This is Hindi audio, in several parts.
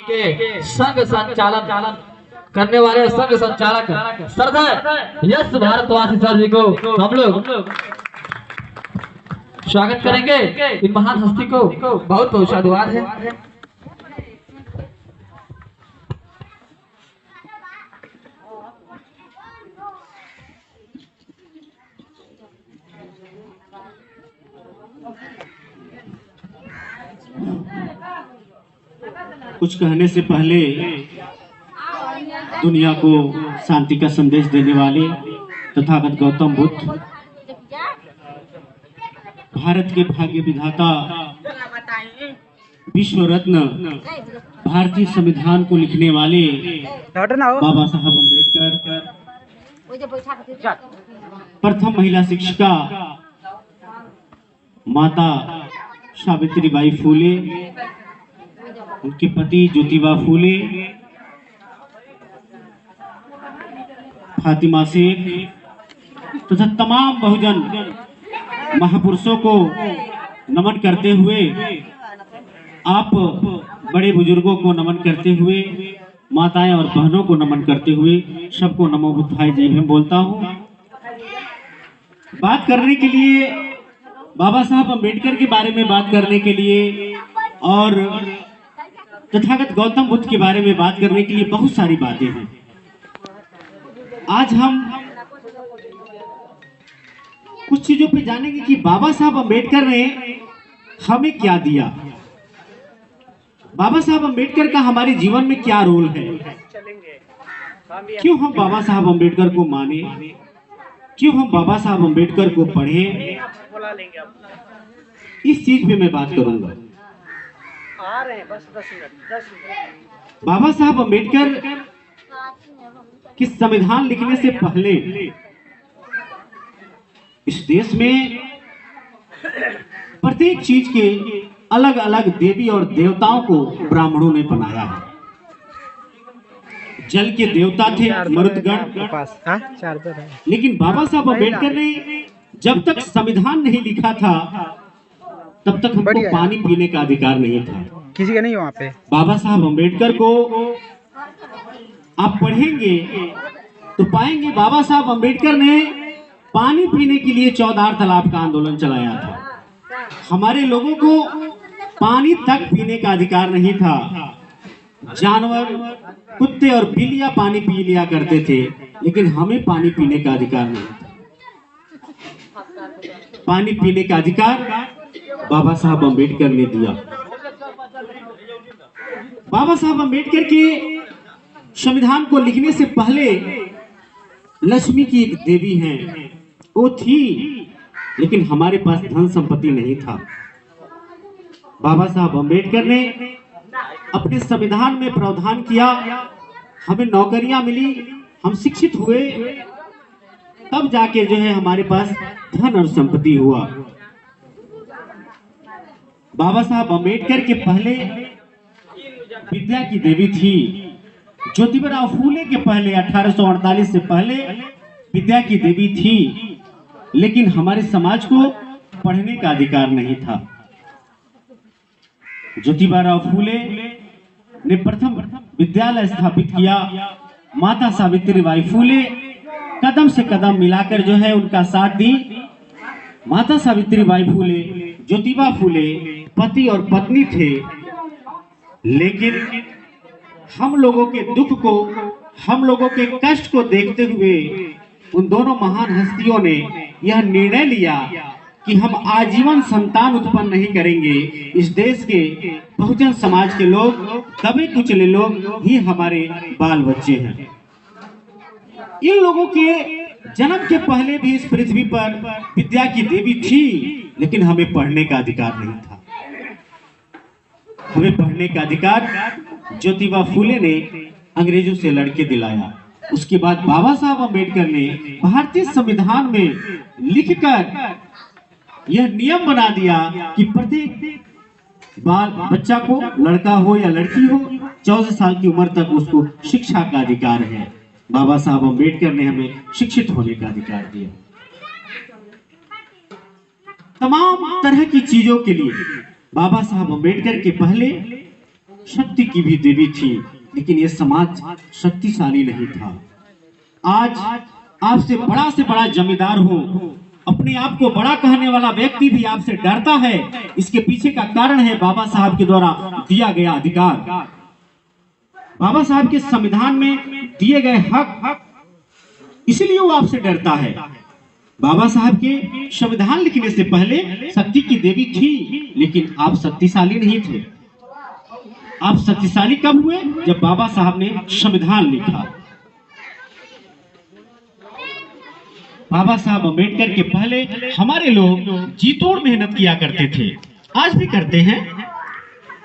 के संघ संचालन करने वाले संघ संचालक सरदार यश भारद्वाज सर जी को हम लोग स्वागत करेंगे। इन महान हस्ती को बहुत बहुत साधुवाद है। कुछ कहने से पहले दुनिया को शांति का संदेश देने वाले तथागत गौतम बुद्ध, भारत के भाग्य विधाता, विश्व रत्न, भारतीय संविधान को लिखने वाले बाबा साहब अम्बेडकर, प्रथम महिला शिक्षिका माता सावित्रीबाई फूले, उनके पति ज्योतिबा फूले, फातिमा शेख तथा तमाम बहुजन महापुरुषों को नमन करते हुए, आप बड़े बुजुर्गों को नमन करते हुए, माताएं और बहनों को नमन करते हुए सबको नमो बुद्धाय जय भीम बोलता हूँ। बात करने के लिए, बाबा साहब अम्बेडकर के बारे में बात करने के लिए और तथागत गौतम बुद्ध के बारे में बात करने के लिए बहुत सारी बातें हैं। आज हम कुछ चीजों पे जानेंगे कि बाबा साहब अम्बेडकर ने हमें क्या दिया, बाबा साहब अम्बेडकर का हमारे जीवन में क्या रोल है, क्यों हम बाबा साहब अम्बेडकर को माने, क्यों हम बाबा साहब अम्बेडकर को पढ़ें, इस चीज पे मैं बात करूंगा। आ रहे हैं बस 10 मिनट। बाबा साहब अम्बेडकर के संविधान लिखने से पहले इस देश में प्रत्येक चीज के अलग अलग देवी और देवताओं को ब्राह्मणों ने बनाया है। जल के देवता थे मरुदगण, लेकिन बाबा साहब अम्बेडकर ने जब तक संविधान नहीं लिखा था तब तक हमको पानी पीने का अधिकार नहीं था। किसी का नहीं वहाँ पे। बाबा साहब अम्बेडकर को आप पढ़ेंगे तो पाएंगे बाबा साहब अम्बेडकर ने पानी पीने के लिए 14 तालाब का आंदोलन चलाया था। हमारे लोगों को पानी तक पीने का अधिकार नहीं था। जानवर, कुत्ते और बिल्लियां पानी पी लिया करते थे, लेकिन हमें पानी पीने का अधिकार नहीं था। पानी पीने का अधिकार बाबा साहब अम्बेडकर ने दिया। बाबा साहब अम्बेडकर के संविधान को लिखने से पहले लक्ष्मी की एक देवी हैं, वो थी, लेकिन हमारे पास धन संपत्ति नहीं था। बाबा साहब अम्बेडकर ने अपने संविधान में प्रावधान किया, हमें नौकरियां मिली, हम शिक्षित हुए, तब जाके जो है हमारे पास धन और संपत्ति हुआ। बाबा साहब अम्बेडकर के पहले विद्या की देवी थी। ज्योतिबा फूले के पहले 1848 से पहले विद्या की देवी थी, लेकिन हमारे समाज को पढ़ने का अधिकार नहीं था। ज्योतिबा फूले ने प्रथम विद्यालय स्थापित किया। माता सावित्रीबाई फूले कदम से कदम मिलाकर जो है उनका साथ दी। माता सावित्रीबाई फूले, ज्योतिबा फूले पति और पत्नी थे, लेकिन हम लोगों के दुख को, हम लोगों के कष्ट को देखते हुए उन दोनों महान हस्तियों ने यह निर्णय लिया कि हम आजीवन संतान उत्पन्न नहीं करेंगे। इस देश के बहुजन समाज के लोग, दबे कुचले लोग ही हमारे बाल बच्चे हैं। इन लोगों के जन्म के पहले भी इस पृथ्वी पर विद्या की देवी थी, लेकिन हमें पढ़ने का अधिकार नहीं था। हमें पढ़ने का अधिकार ज्योतिबा फूले ने अंग्रेजों से लड़के दिलाया। उसके बाद बाबा साहब अम्बेडकर ने भारतीय संविधान में लिखकर यह नियम बना दिया कि प्रत्येक बाल बच्चा को, लड़का हो या लड़की हो, 14 साल की उम्र तक उसको शिक्षा का अधिकार है। बाबा साहब अम्बेडकर ने हमें शिक्षित होने का अधिकार दिया। तमाम तरह की चीजों के लिए बाबा साहब अम्बेडकर के पहले शक्ति की भी देवी थी, लेकिन ये समाज शक्तिशाली नहीं था। आज आपसे बड़ा जमींदार हो, अपने आप को बड़ा कहने वाला व्यक्ति भी आपसे डरता है। इसके पीछे का कारण है बाबा साहब के द्वारा दिया गया अधिकार, बाबा साहब के संविधान में दिए गए हक, इसलिए वो आपसे डरता है। बाबा साहब के संविधान लिखने से पहले शक्ति की देवी थी, लेकिन आप शक्तिशाली नहीं थे। आप शक्तिशाली कब हुए? जब बाबा साहब ने संविधान लिखा। बाबा साहब अम्बेडकर के पहले हमारे लोग जी तोड़ मेहनत किया करते थे, आज भी करते हैं।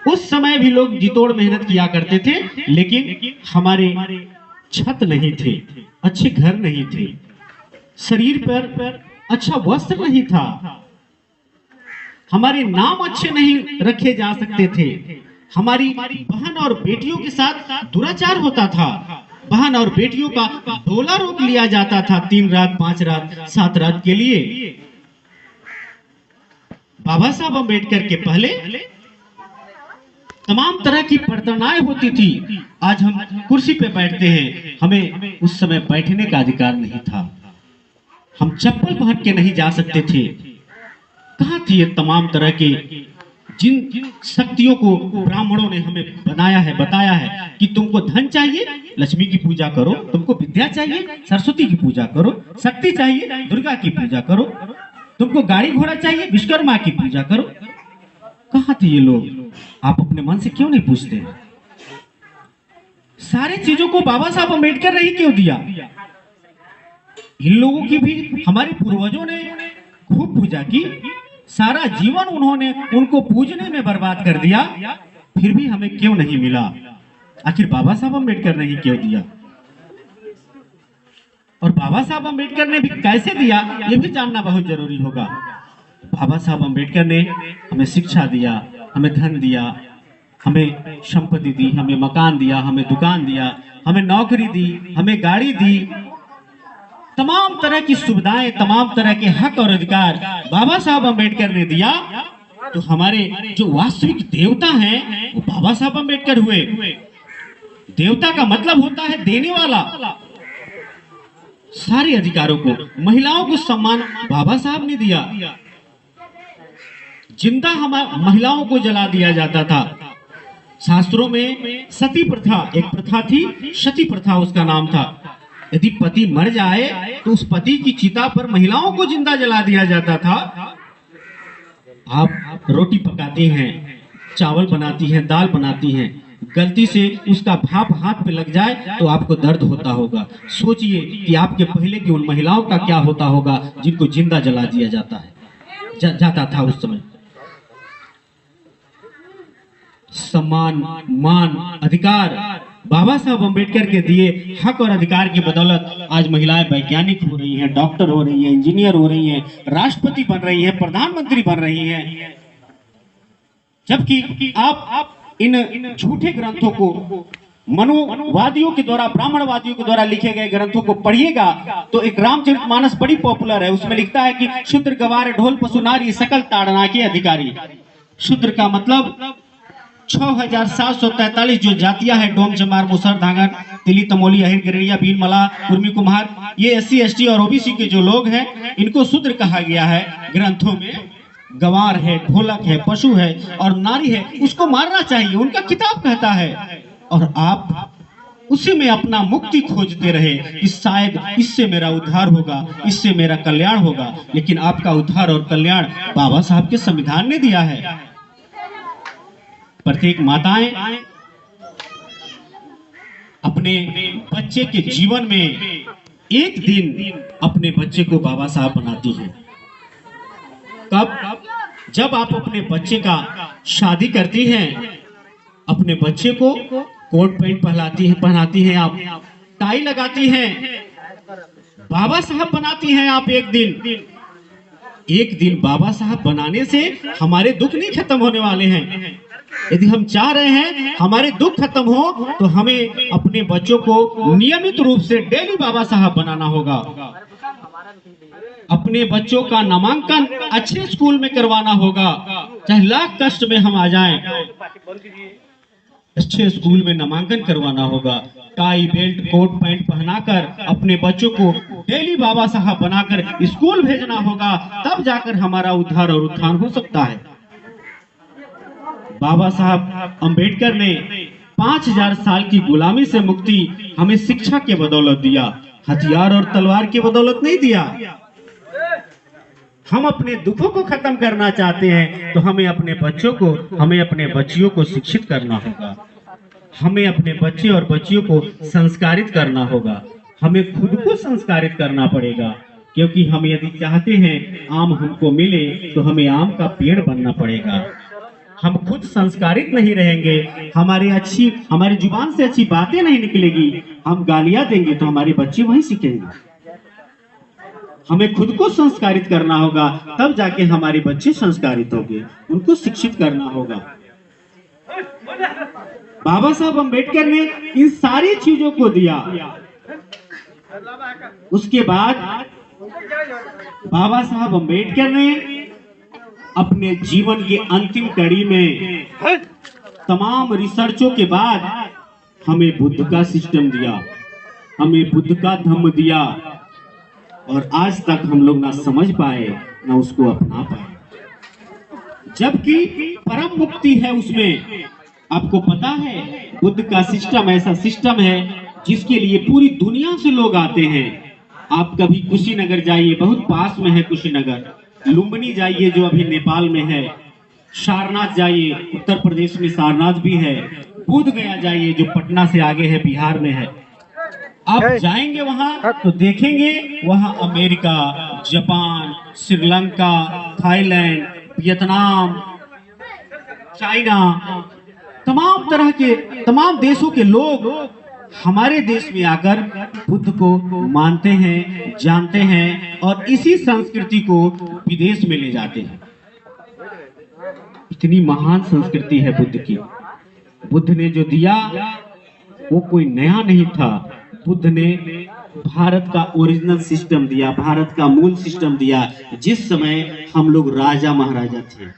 उस समय भी लोग जी तोड़ मेहनत किया करते थे, लेकिन हमारे छत नहीं थे, अच्छे घर नहीं थे, शरीर पर अच्छा वस्त्र नहीं था, हमारे नाम अच्छे नहीं रखे जा सकते थे, हमारी बहन और बेटियों के साथ दुराचार होता था, बहन और बेटियों का डोला रोक लिया जाता था 3 रात 5 रात 7 रात के लिए। बाबा साहब अम्बेडकर के पहले तमाम तरह की प्रताड़नाएं होती थी। आज हम कुर्सी पे बैठते हैं, हमें उस समय बैठने का अधिकार नहीं था, हम चप्पल पहन के नहीं जा सकते थे। कहाँ थी ये तमाम तरह के जिन शक्तियों को ब्राह्मणों ने हमें बनाया है, बताया है कि तुमको धन चाहिए, लक्ष्मी की पूजा करो, तुमको विद्या चाहिए, सरस्वती की पूजा करो, शक्ति चाहिए, दुर्गा की पूजा करो, तुमको गाड़ी घोड़ा चाहिए, विश्वकर्मा की पूजा करो। कहाँ थे ये लोग? आप अपने मन से क्यों नहीं पूछते? सारी चीजों को बाबा साहब अम्बेडकर ने ही क्यों दिया? इन लोगों की भी हमारे पूर्वजों ने खूब पूजा की, सारा जीवन उन्होंने उनको पूजने में बर्बाद कर दिया, फिर भी हमें क्यों नहीं मिला? आखिर बाबा साहब अम्बेडकर ने ही क्यों दिया? और बाबा साहब अम्बेडकर ने भी कैसे दिया, ये भी जानना बहुत जरूरी होगा। बाबा साहब अम्बेडकर ने हमें शिक्षा दिया, हमें धन दिया, हमें संपत्ति दी, हमें मकान दिया, हमें दुकान दिया, हमें नौकरी दी, हमें गाड़ी दी, तमाम तरह की सुविधाएं, तमाम तरह के हक और अधिकार बाबा साहब अम्बेडकर ने दिया। तो हमारे जो वास्तविक देवता हैं वो बाबा साहब अम्बेडकर हुए। देवता का मतलब होता है देने वाला। सारे अधिकारों को, महिलाओं को सम्मान बाबा साहब ने दिया। जिंदा महिलाओं को जला दिया जाता था। शास्त्रों में सती प्रथा एक प्रथा थी, सती प्रथा उसका नाम था। यदि पति मर जाए तो उस पति की चिता पर महिलाओं को जिंदा जला दिया जाता था। आप रोटी पकाती हैं, चावल बनाती हैं, दाल बनाती हैं, गलती से उसका भाप हाथ पे लग जाए तो आपको दर्द होता होगा। सोचिए कि आपके पहले की उन महिलाओं का क्या होता होगा जिनको जिंदा जला दिया जाता था उस समय। सम्मान, मान, अधिकार बाबा साहब अम्बेडकर के दिए हक और अधिकार की बदौलत आज महिलाएं वैज्ञानिक हो रही हैं, डॉक्टर हो रही हैं, इंजीनियर हो रही हैं, राष्ट्रपति बन रही हैं, प्रधानमंत्री बन रही हैं। जबकि आप इन झूठे ग्रंथों को, मनुवादियों के द्वारा, ब्राह्मणवादियों के द्वारा लिखे गए ग्रंथों को पढ़िएगा तो एक रामचरितमानस बड़ी पॉपुलर है। उसमें लिखता है कि शूद्र गवार ढोल पशु नारी सकल ताड़ना के अधिकारी। शूद्र का मतलब 6743 जो जातियां हैं, डोम, चमार, मुसर, धांगर, तिली, तमोली, अहिर, गिरिया, भील, मला, कुर्मी, कुम्हार, ये SC ST और OBC के जो लोग हैं इनको शूद्र कहा गया है ग्रंथों में। गवार है, ढोलक है, पशु है और नारी है, उसको मारना चाहिए, उनका किताब कहता है। और आप उसी में अपना मुक्ति खोजते रहे कि शायद इससे मेरा उद्धार होगा, इससे मेरा कल्याण होगा। लेकिन आपका उद्धार और कल्याण बाबा साहब के संविधान ने दिया है। प्रत्येक माताएं अपने बच्चे के जीवन में एक दिन अपने बच्चे को बाबा साहब बनाती हैं। कब? जब आप अपने बच्चे का शादी करती हैं, अपने बच्चे को कोट पैंट पहनाती हैं, आप टाई लगाती हैं, बाबा साहब बनाती हैं आप। एक दिन बाबा साहब बनाने से हमारे दुख नहीं खत्म होने वाले हैं। यदि हम चाह रहे हैं हमारे दुख खत्म हो तो हमें अपने बच्चों को नियमित रूप से डेली बाबा साहब बनाना होगा। अपने बच्चों का नामांकन अच्छे स्कूल में करवाना होगा, चाहे लाख कष्ट में हम आ जाएं। अच्छे स्कूल में नामांकन करवाना होगा। टाई बेल्ट कोट पैंट पहनाकर अपने बच्चों को डेली बाबा साहब बनाकर स्कूल भेजना होगा, तब जाकर हमारा उद्धार और उत्थान हो सकता है। बाबा साहब अंबेडकर ने 5000 साल की गुलामी से मुक्ति हमें शिक्षा के बदौलत दिया, हथियार और तलवार के बदौलत नहीं दिया। हम अपने दुखों को खत्म करना चाहते हैं तो हमें अपने बच्चों को, हमें अपने बच्चियों को शिक्षित करना होगा। हमें अपने बच्चे और बच्चियों को संस्कारित करना होगा। हमें खुद को संस्कारित करना पड़ेगा, क्योंकि हम यदि चाहते हैं आम हमको मिले तो हमें आम का पेड़ बनना पड़ेगा। हम खुद संस्कारित नहीं रहेंगे, हमारी जुबान से अच्छी बातें नहीं निकलेगी, हम गालियां देंगे तो हमारे बच्चे वही सीखेंगे। हमें खुद को संस्कारित करना होगा, तब जाके हमारे बच्चे संस्कारित होंगे, उनको शिक्षित करना होगा। बाबा साहब अंबेडकर ने इन सारी चीजों को दिया। उसके बाद बाबा साहब अंबेडकर ने अपने जीवन के अंतिम कड़ी में तमाम रिसर्चों के बाद हमें बुद्ध का सिस्टम दिया, हमें बुद्ध का धम्म दिया, और आज तक हम लोग ना समझ पाए ना उसको अपना पाए। जबकि परम मुक्ति है उसमें। आपको पता है बुद्ध का सिस्टम ऐसा सिस्टम है जिसके लिए पूरी दुनिया से लोग आते हैं। आप कभी कुशीनगर जाइए, बहुत पास में है कुशीनगर, लुम्बिनी जाइए जो अभी नेपाल में है, सारनाथ जाइए, उत्तर प्रदेश में सारनाथ भी है, बोध गया जाइए जो पटना से आगे है, बिहार में है। आप जाएंगे वहां तो देखेंगे वहां America, Japan, Sri Lanka, Thailand, Vietnam, China, तमाम देशों के लोग हमारे देश में आकर बुद्ध को मानते हैं, जानते हैं, और इसी संस्कृति को विदेश में ले जाते हैं। इतनी महान संस्कृति है बुद्ध की। बुद्ध ने जो दिया वो कोई नया नहीं था। बुद्ध ने भारत का ओरिजिनल सिस्टम दिया, भारत का मूल सिस्टम दिया। जिस समय हम लोग राजा महाराजा थे,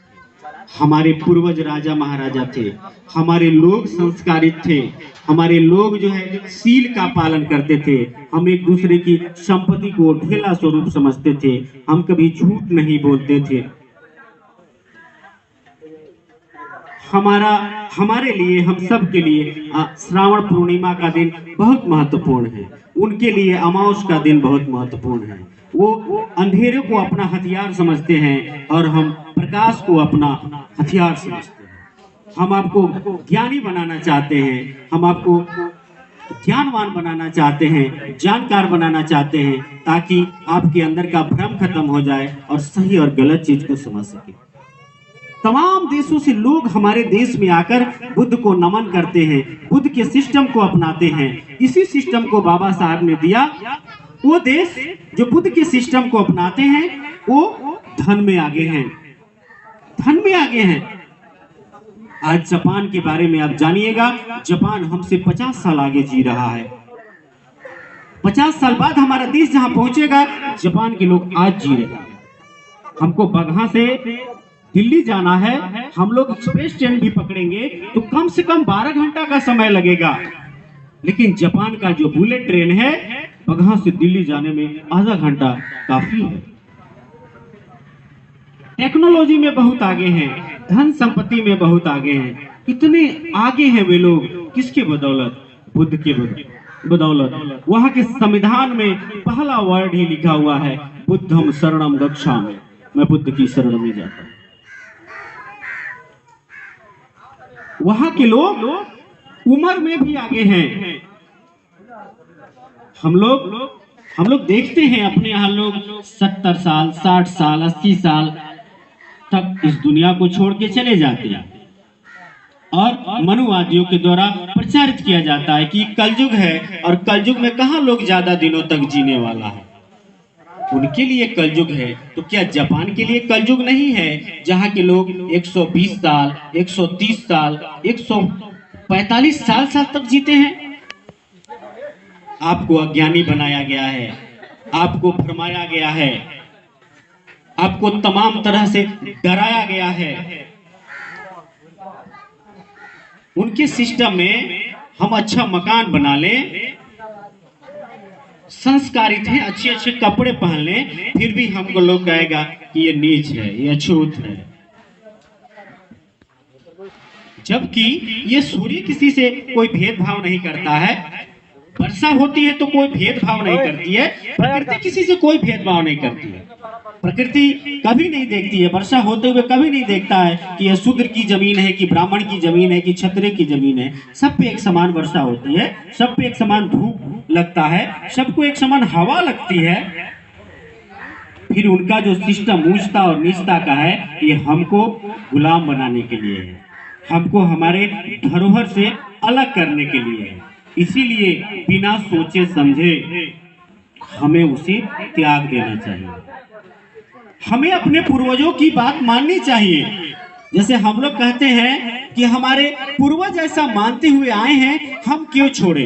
हमारे पूर्वज राजा महाराजा थे, हमारे लोग संस्कारित थे, हमारे लोग जो है सील का पालन करते थे, हम एक दूसरे की संपत्ति को ढेला स्वरूप समझते थे, हम कभी झूठ नहीं बोलते थे। हमारे लिए, हम सब के लिए श्रावण पूर्णिमा का दिन बहुत महत्वपूर्ण है। उनके लिए अमावस का दिन बहुत महत्वपूर्ण है। वो अंधेरे को अपना हथियार समझते हैं और हम प्रकाश को अपना हथियार समझते हैं। हम आपको ज्ञानी बनाना चाहते हैं, हम आपको ज्ञानवान बनाना चाहते हैं, जानकार बनाना चाहते हैं, ताकि आपके अंदर का भ्रम खत्म हो जाए और सही और गलत चीज को समझ सके। तमाम देशों से लोग हमारे देश में आकर बुद्ध को नमन करते हैं, बुद्ध के सिस्टम को अपनाते हैं। इसी सिस्टम को बाबा साहब ने दिया। वो देश जो बुद्ध के सिस्टम को अपनाते हैं वो धन में आगे हैं, धन में आगे हैं। आज जापान के बारे में आप जानिएगा, जापान हमसे 50 साल आगे जी रहा है। 50 साल बाद हमारा देश जहां पहुंचेगा, जापान के लोग आज जी रहे हैं। हमको बगहा से दिल्ली जाना है, हम लोग एक्सप्रेस ट्रेन भी पकड़ेंगे तो कम से कम 12 घंटा का समय लगेगा, लेकिन जापान का जो बुलेट ट्रेन है बगहा से दिल्ली जाने में आधा घंटा काफी है। टेक्नोलॉजी में बहुत आगे हैं, धन संपत्ति में बहुत आगे हैं। इतने आगे हैं वे लोग, किसके बदौलत? बुद्ध के बदौलत। वहां के संविधान में पहला वर्ड ही लिखा हुआ है, बुद्धम शरणम गच्छामि। मैं बुद्ध की शरण में जाता हूं। वहां के लोग उम्र में भी आगे हैं। हम लोग देखते हैं अपने यहाँ लोग 70 साल, 60 साल, 80 साल तक इस दुनिया को छोड़ के चले जाते हैं, और मनुवादियों के द्वारा प्रचारित किया जाता है कि कलयुग है, और कलयुग में कहाँ लोग ज्यादा दिनों तक जीने वाला है। उनके लिए कलयुग है, तो क्या जापान के लिए कलयुग नहीं है, जहाँ के लोग 120 साल, 130 साल, 145 साल तक जीते हैं? आपको अज्ञानी बनाया गया है, आपको भरमाया गया है, आपको तमाम तरह से डराया गया है। उनके सिस्टम में हम अच्छा मकान बना लें, संस्कारित हैं, अच्छे अच्छे कपड़े पहन लें, फिर भी हमको लोग कहेगा कि ये नीच है, ये अछूत है। जबकि ये सूर्य किसी से कोई भेदभाव नहीं करता है, वर्षा होती है तो कोई भेदभाव नहीं करती है, प्रकृति किसी से कोई भेदभाव नहीं करती है। प्रकृति कभी नहीं देखती है, वर्षा होते हुए कभी नहीं देखता है कि यह शूद्र की जमीन है कि ब्राह्मण की जमीन है कि क्षत्रिय की जमीन है। सब पे एक समान वर्षा होती है, सब पे एक समान धूप लगता है, सबको एक समान हवा लगती है। फिर उनका जो सिस्टम ऊंचता और नीचता का है, ये हमको गुलाम बनाने के लिए है, हमको हमारे धरोहर से अलग करने के लिए है। इसीलिए बिना सोचे समझे हमें उसे त्याग देना चाहिए। हमें अपने पूर्वजों की बात माननी चाहिए। जैसे हम लोग कहते हैं कि हमारे पूर्वज ऐसा मानते हुए आए हैं, हम क्यों छोड़े।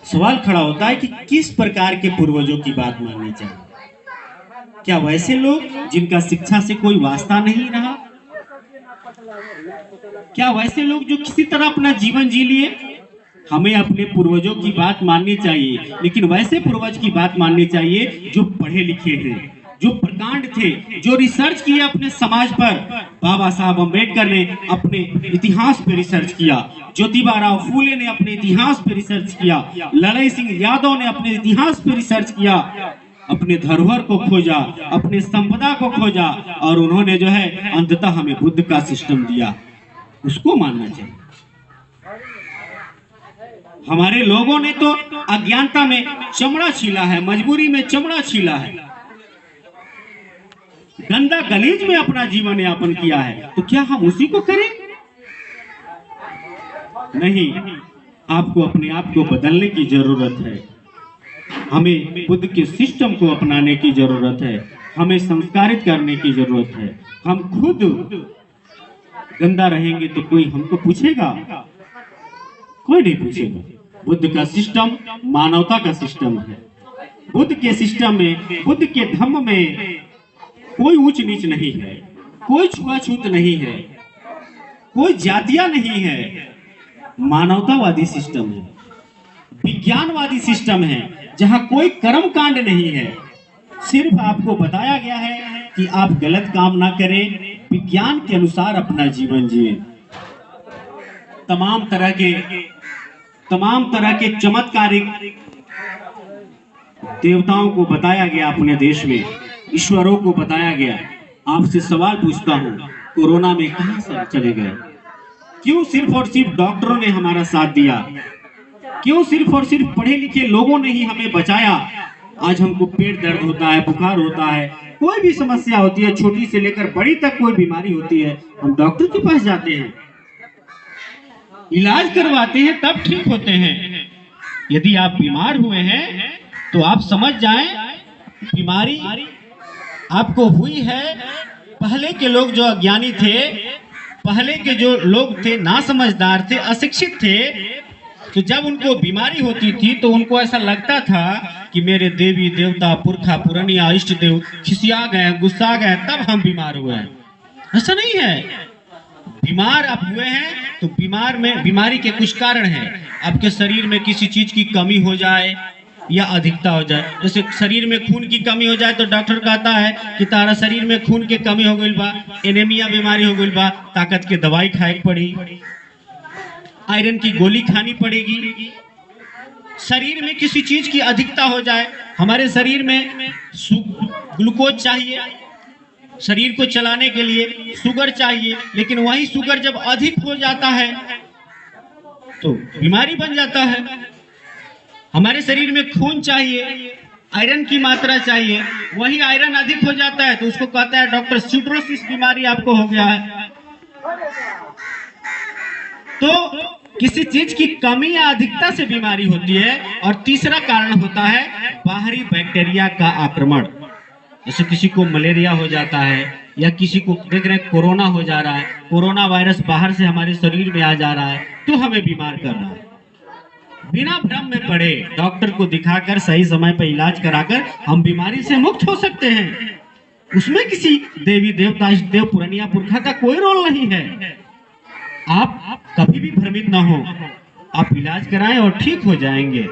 सवाल खड़ा होता है कि किस प्रकार के पूर्वजों की बात माननी चाहिए। क्या वैसे लोग जिनका शिक्षा से कोई वास्ता नहीं रहा? क्या वैसे लोग जो किसी तरह अपना जीवन जी लिए? हमें अपने पूर्वजों की बात माननी चाहिए, लेकिन वैसे पूर्वज की बात माननी चाहिए जो पढ़े लिखे हैं, जो प्रकांड थे, जो रिसर्च किया अपने समाज पर। बाबा साहब अम्बेडकर ने अपने इतिहास पे रिसर्च किया, ज्योतिबा राव फूले ने अपने इतिहास पे रिसर्च किया, लड़ई सिंह यादव ने अपने इतिहास पे रिसर्च किया, अपने धरोहर को खोजा, अपने संपदा को खोजा, और उन्होंने जो है अंततः हमें बुद्ध का सिस्टम दिया। उसको मानना चाहिए। हमारे लोगों ने तो अज्ञानता में चमड़ा छीला है, मजबूरी में चमड़ा छीला है, गंदा गलीज में अपना जीवन यापन किया है। तो क्या हम उसी को करें? नहीं, आपको अपने आप को बदलने की जरूरत है। हमें बुद्ध के सिस्टम को अपनाने की जरूरत है, हमें संस्कारित करने की जरूरत है। हम खुद गंदा रहेंगे तो कोई हमको पूछेगा? कोई नहीं पूछेगा। बुद्ध का सिस्टम मानवता का सिस्टम है। बुद्ध के सिस्टम में, बुद्ध के धम्म में कोई ऊंच नीच नहीं है, कोई छुआछूत नहीं है, कोई जातियां नहीं है। मानवतावादी सिस्टम है, विज्ञानवादी सिस्टम है, जहां कोई कर्म कांड नहीं है। सिर्फ आपको बताया गया है कि आप गलत काम ना करें, विज्ञान के अनुसार अपना जीवन जिए। तमाम तरह के चमत्कारिक देवताओं को बताया गया अपने देश में, ईश्वरों को बताया गया। आपसे सवाल पूछता हूँ, कोरोना में कहां सब चले गए? क्यों सिर्फ और सिर्फ डॉक्टरों ने हमारा साथ दिया? क्यों सिर्फ और सिर्फ पढ़े लिखे लोगों ने ही हमें बचाया? आज हमको पेट दर्द होता है, बुखार होता है, कोई भी समस्या होती है, छोटी से लेकर बड़ी तक कोई बीमारी होती है, हम डॉक्टर के पास जाते हैं, इलाज करवाते हैं, तब ठीक होते हैं। यदि आप बीमार हुए हैं तो आप समझ जाएं बीमारी आपको हुई है। पहले के लोग जो अज्ञानी थे, पहले के जो लोग थे ना समझदार थे, अशिक्षित थे, तो जब उनको बीमारी होती थी तो उनको ऐसा लगता था कि मेरे देवी देवता पुरखा पुरनिया इष्ट देव खिसिया गए, गुस्सा गए, तब हम बीमार हुए हैं। ऐसा नहीं है। बीमार आप हुए हैं तो बीमारी के कुछ कारण हैं। आपके शरीर में किसी चीज की कमी हो जाए या अधिकता हो जाए। जैसे शरीर में खून की कमी हो जाए तो डॉक्टर कहता है कि तारा शरीर में खून की कमी हो गई बा, एनीमिया बीमारी हो गई बा, ताकत के दवाई खाए पड़ी, आयरन की गोली खानी पड़ेगी। शरीर में किसी चीज की अधिकता हो जाए, हमारे शरीर में ग्लूकोज चाहिए, शरीर को चलाने के लिए शुगर चाहिए, लेकिन वही शुगर जब अधिक हो जाता है तो बीमारी बन जाता है। हमारे शरीर में खून चाहिए, आयरन की मात्रा चाहिए, वही आयरन अधिक हो जाता है तो उसको कहता है डॉक्टर सिरोसिस बीमारी आपको हो गया है। तो किसी चीज की कमी या अधिकता से बीमारी होती है। और तीसरा कारण होता है बाहरी बैक्टीरिया का आक्रमण। जैसे किसी को मलेरिया हो जाता है या किसी को देख रहे हैं कोरोना हो जा रहा है, कोरोना वायरस बाहर से हमारे शरीर में आ जा रहा है तो हमें बीमार कर रहा है। बिना भ्रम में पड़े डॉक्टर को दिखाकर सही समय पर इलाज कराकर हम बीमारी से मुक्त हो सकते हैं। उसमें किसी देवी देवता इष्ट देव पुरनिया पुरखा का कोई रोल नहीं है। आप कभी भी भ्रमित ना हो, आप इलाज कराएं और ठीक हो जाएंगे।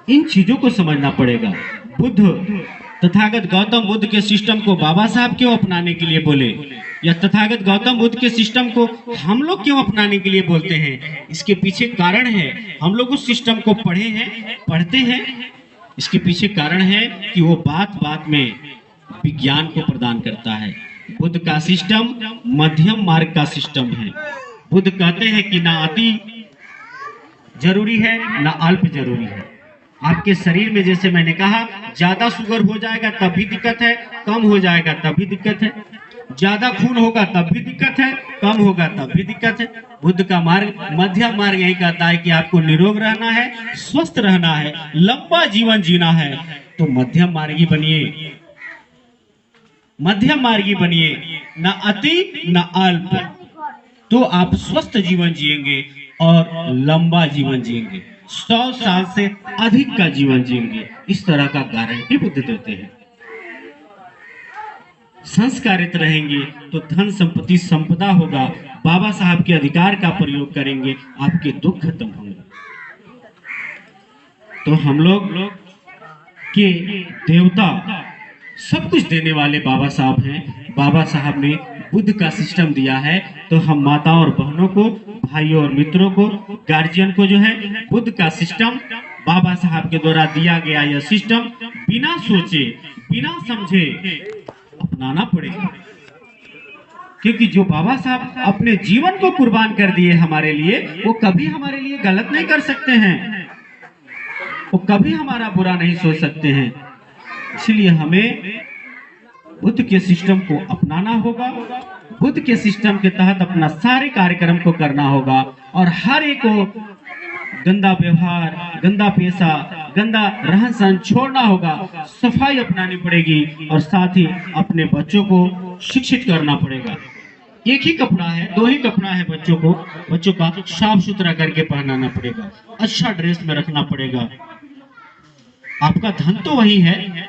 इन चीजों को समझना पड़ेगा। बुद्ध तथागत गौतम बुद्ध के सिस्टम को बाबा साहब क्यों अपनाने के लिए बोले, या तथागत गौतम बुद्ध के सिस्टम को हम लोग क्यों अपनाने के लिए बोलते हैं? इसके पीछे कारण है। हम लोग उस सिस्टम को पढ़े हैं, पढ़ते हैं। इसके पीछे कारण है कि वो बात बात में विज्ञान को प्रदान करता है। बुद्ध का सिस्टम मध्यम मार्ग का सिस्टम है। बुद्ध कहते हैं कि ना अति जरूरी है ना अल्प जरूरी है। आपके शरीर में जैसे मैंने कहा, ज्यादा शुगर हो जाएगा तब भी दिक्कत है, कम हो जाएगा तब भी दिक्कत है। ज्यादा खून होगा तब भी दिक्कत है, कम होगा तब भी दिक्कत है। बुद्ध का मार्ग, मध्यम मार्ग यही कहता है कि आपको निरोग रहना है, स्वस्थ रहना है, लंबा जीवन जीना है, तो मध्यम मार्गी बनिए। मध्यम मार्गी बनिए, ना अति ना अल्प, तो आप स्वस्थ जीवन जिएंगे और लंबा जीवन जिएंगे, 100 साल से अधिक का जीवन जिएंगे। इस तरह का गारंटी बुद्ध देते हैं। संस्कारित रहेंगे तो धन संपत्ति संपदा होगा। बाबा साहब के अधिकार का प्रयोग करेंगे, आपके दुख खत्म होंगे। तो हम लोग के देवता सब कुछ देने वाले बाबा साहब हैं। बाबा साहब ने बुद्ध का सिस्टम दिया है, तो हम माताओं और बहनों को, भाइयों और मित्रों को, गार्जियन को जो है बुद्ध का सिस्टम, बाबा साहब के द्वारा दिया गया यह सिस्टम बिना सोचे बिना समझे अपनाना पड़ेगा। क्योंकि जो बाबा साहब अपने जीवन को कुर्बान कर दिए हमारे लिए, वो कभी हमारे लिए गलत नहीं कर सकते हैं, वो कभी हमारा बुरा नहीं सोच सकते हैं। इसलिए हमें बुद्ध के सिस्टम को अपनाना होगा, बुद्ध के सिस्टम के तहत अपना सारे कार्यक्रम को करना होगा, और हर एक को गंदा व्यवहार, गंदा पेशा, गंदा रहन सहन छोड़ना होगा, सफाई अपनानी पड़ेगी, और साथ ही अपने बच्चों को शिक्षित करना पड़ेगा। एक ही कपड़ा है, 2 ही कपड़ा है, बच्चों का साफ सुथरा करके पहनाना पड़ेगा, अच्छा ड्रेस में रखना पड़ेगा। आपका धन तो वही है,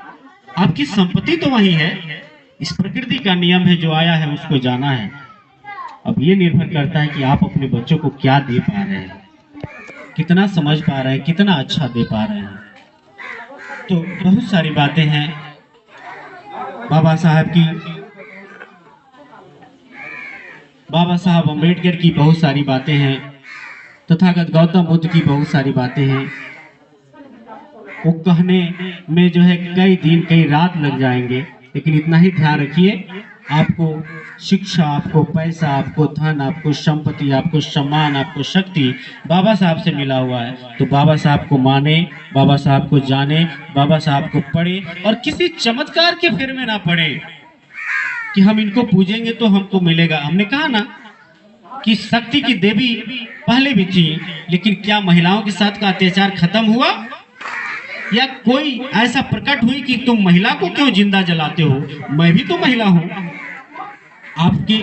आपकी संपत्ति तो वही है। इस प्रकृति का नियम है, जो आया है उसको जाना है। अब ये निर्भर करता है कि आप अपने बच्चों को क्या दे पा रहे हैं, कितना समझ पा रहे हैं, कितना अच्छा दे पा रहे हैं। तो बहुत सारी बातें हैं बाबा साहब की, बाबा साहब अम्बेडकर की बहुत सारी बातें हैं, तथागत गौतम बुद्ध की बहुत सारी बातें हैं। वो कहने में जो है कई दिन कई रात लग जाएंगे, लेकिन इतना ही ध्यान रखिए, आपको शिक्षा, आपको पैसा, आपको धन, आपको संपत्ति, आपको सम्मान, आपको शक्ति बाबा साहब से मिला हुआ है। तो बाबा साहब को माने, बाबा साहब को जाने, बाबा साहब को पढ़े, और किसी चमत्कार के फेर में ना पड़े कि हम इनको पूजेंगे तो हमको मिलेगा। हमने कहा ना कि शक्ति की देवी पहले भी थी, लेकिन क्या महिलाओं के साथ का अत्याचार खत्म हुआ, या कोई ऐसा प्रकट हुई कि तुम महिला को क्यों जिंदा जलाते हो, मैं भी तो महिला हूं। आपके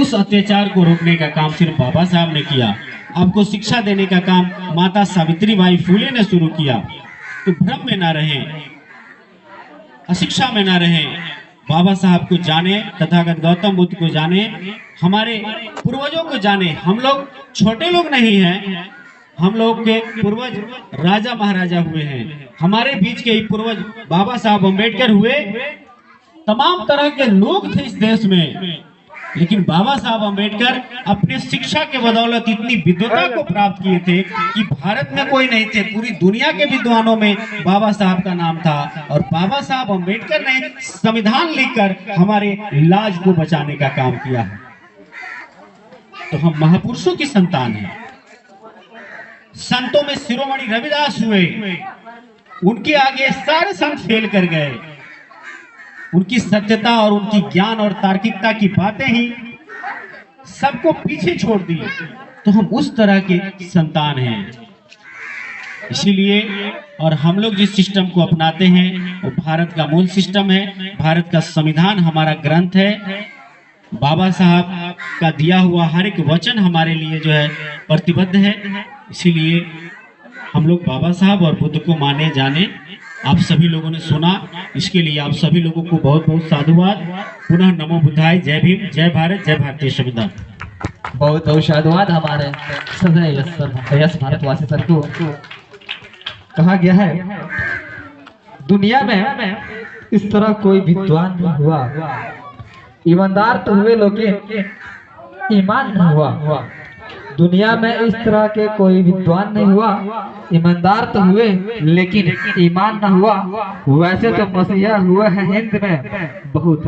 उस अत्याचार को रोकने का काम सिर्फ बाबा साहब ने किया। आपको शिक्षा देने का काम माता सावित्रीबाई फुले ने शुरू किया। तो भ्रम में ना रहें, अशिक्षा में ना रहें, बाबा साहब को जाने, तथागत गौतम बुद्ध को जाने, हमारे पूर्वजों को जाने। हम लोग छोटे लोग नहीं हैं, हम लोग के पूर्वज राजा महाराजा हुए हैं, हमारे बीच के ही पूर्वज बाबा साहब अम्बेडकर हुए। तमाम तरह के लोग थे इस देश में, लेकिन बाबा साहब अम्बेडकर अपने शिक्षा के बदौलत इतनी विद्वता को प्राप्त किए थे कि भारत में कोई नहीं थे, पूरी दुनिया के विद्वानों में बाबा साहब का नाम था। और बाबा साहब अम्बेडकर ने संविधान लिखकर हमारे लाज को बचाने का काम किया है। तो हम महापुरुषों की संतान हैं। संतों में शिरोमणि रविदास हुए, उनके आगे सारे संत फेल कर गए। उनकी सत्यता और उनकी ज्ञान और तार्किकता की बातें ही सबको पीछे छोड़ दी। तो हम उस तरह के संतान हैं। इसीलिए और हम लोग जिस सिस्टम को अपनाते हैं वो भारत का मूल सिस्टम है। भारत का संविधान हमारा ग्रंथ है। बाबा साहब का दिया हुआ हर एक वचन हमारे लिए जो है प्रतिबद्ध है। इसीलिए हम लोग बाबा साहब और बुद्ध को माने जाने। आप सभी लोगों ने सुना, इसके लिए आप सभी लोगों को बहुत बहुत साधुवाद। पुनः नमो बुद्धाय। जय भीम, जय भारत, जय भारतीय संविधान। बहुत बहुत साधुवाद हमारे सदैव यश भारतवासी सर को। कहा गया है दुनिया में इस तरह कोई विद्वान नहीं हुआ, ईमानदार तो हुए लेकिन ईमान नहीं हुआ। दुनिया में इस तरह के कोई विद्वान नहीं हुआ, ईमानदार तो हुए लेकिन ईमान न हुआ। वैसे तो मसीहा हुआ है हिंद में बहुत।